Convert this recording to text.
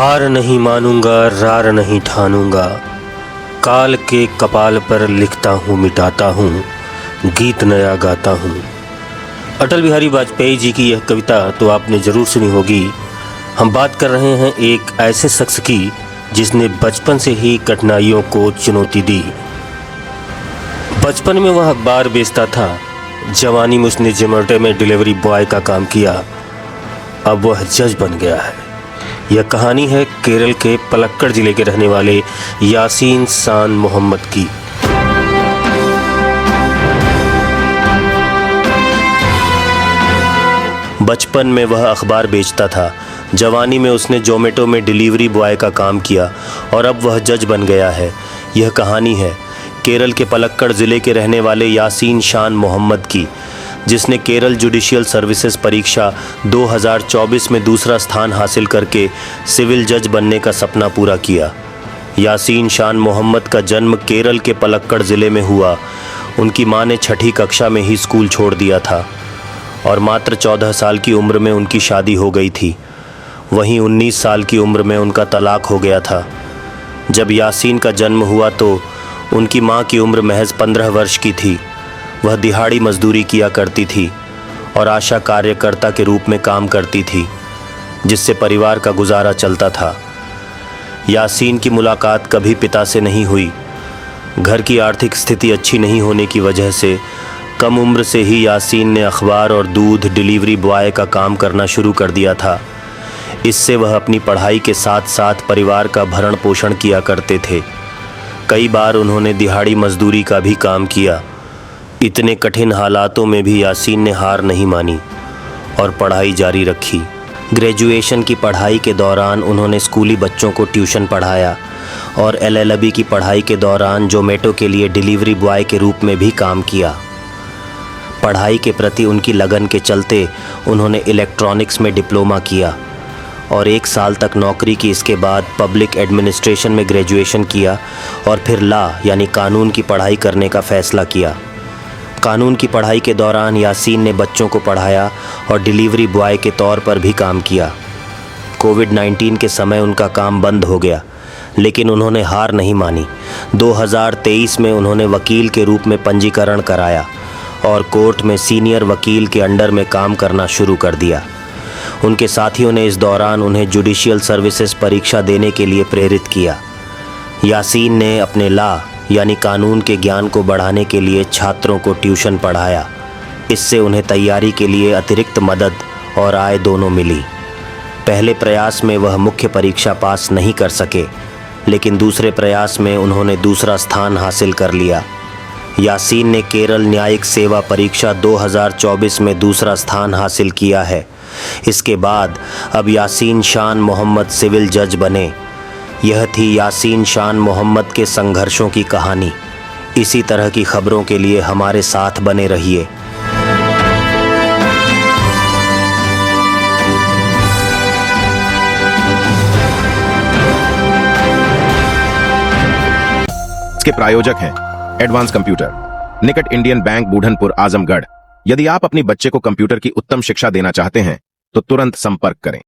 हार नहीं मानूंगा, रार नहीं ठानूंगा, काल के कपाल पर लिखता हूँ, मिटाता हूँ, गीत नया गाता हूँ। अटल बिहारी वाजपेयी जी की यह कविता तो आपने ज़रूर सुनी होगी। हम बात कर रहे हैं एक ऐसे शख्स की जिसने बचपन से ही कठिनाइयों को चुनौती दी। बचपन में वह अखबार बेचता था, जवानी में उसने जोमेटो में डिलीवरी बॉय का काम किया, अब वह जज बन गया है। यह कहानी है केरल के पलक्कड़ ज़िले के रहने वाले यासीन शान मोहम्मद की। बचपन में वह अखबार बेचता था, जवानी में उसने जोमेटो में डिलीवरी बॉय का काम किया और अब वह जज बन गया है। यह कहानी है केरल के पलक्कड़ ज़िले के रहने वाले यासीन शान मोहम्मद की, जिसने केरल जुडिशियल सर्विसेज परीक्षा 2024 में दूसरा स्थान हासिल करके सिविल जज बनने का सपना पूरा किया। यासीन शान मोहम्मद का जन्म केरल के पलक्कड़ ज़िले में हुआ। उनकी मां ने छठी कक्षा में ही स्कूल छोड़ दिया था और मात्र 14 साल की उम्र में उनकी शादी हो गई थी। वहीं 19 साल की उम्र में उनका तलाक हो गया था। जब यासीन का जन्म हुआ तो उनकी मां की उम्र महज 15 वर्ष की थी। वह दिहाड़ी मजदूरी किया करती थी और आशा कार्यकर्ता के रूप में काम करती थी, जिससे परिवार का गुजारा चलता था। यासीन की मुलाकात कभी पिता से नहीं हुई। घर की आर्थिक स्थिति अच्छी नहीं होने की वजह से कम उम्र से ही यासीन ने अखबार और दूध डिलीवरी बॉय का काम करना शुरू कर दिया था। इससे वह अपनी पढ़ाई के साथ साथ परिवार का भरण पोषण किया करते थे। कई बार उन्होंने दिहाड़ी मजदूरी का भी काम किया। इतने कठिन हालातों में भी यासीन ने हार नहीं मानी और पढ़ाई जारी रखी। ग्रेजुएशन की पढ़ाई के दौरान उन्होंने स्कूली बच्चों को ट्यूशन पढ़ाया और LLB की पढ़ाई के दौरान जोमेटो के लिए डिलीवरी बॉय के रूप में भी काम किया। पढ़ाई के प्रति उनकी लगन के चलते उन्होंने इलेक्ट्रॉनिक्स में डिप्लोमा किया और 1 साल तक नौकरी की। इसके बाद पब्लिक एडमिनिस्ट्रेशन में ग्रेजुएशन किया और फिर लॉ यानी कानून की पढ़ाई करने का फ़ैसला किया। कानून की पढ़ाई के दौरान यासीन ने बच्चों को पढ़ाया और डिलीवरी बॉय के तौर पर भी काम किया। कोविड-19 के समय उनका काम बंद हो गया, लेकिन उन्होंने हार नहीं मानी। 2023 में उन्होंने वकील के रूप में पंजीकरण कराया और कोर्ट में सीनियर वकील के अंडर में काम करना शुरू कर दिया। उनके साथियों ने इस दौरान उन्हें जुडिशियल सर्विसेज परीक्षा देने के लिए प्रेरित किया। यासीन ने अपने लॉ यानी कानून के ज्ञान को बढ़ाने के लिए छात्रों को ट्यूशन पढ़ाया। इससे उन्हें तैयारी के लिए अतिरिक्त मदद और आय दोनों मिली। पहले प्रयास में वह मुख्य परीक्षा पास नहीं कर सके, लेकिन दूसरे प्रयास में उन्होंने दूसरा स्थान हासिल कर लिया। यासीन ने केरल न्यायिक सेवा परीक्षा 2024 में दूसरा स्थान हासिल किया है। इसके बाद अब यासीन शान मोहम्मद सिविल जज बने। यह थी यासीन शान मोहम्मद के संघर्षों की कहानी। इसी तरह की खबरों के लिए हमारे साथ बने रहिए। इसके प्रायोजक हैं एडवांस कंप्यूटर, निकट इंडियन बैंक, बूढ़नपुर, आजमगढ़। यदि आप अपनी बच्चे को कंप्यूटर की उत्तम शिक्षा देना चाहते हैं तो तुरंत संपर्क करें।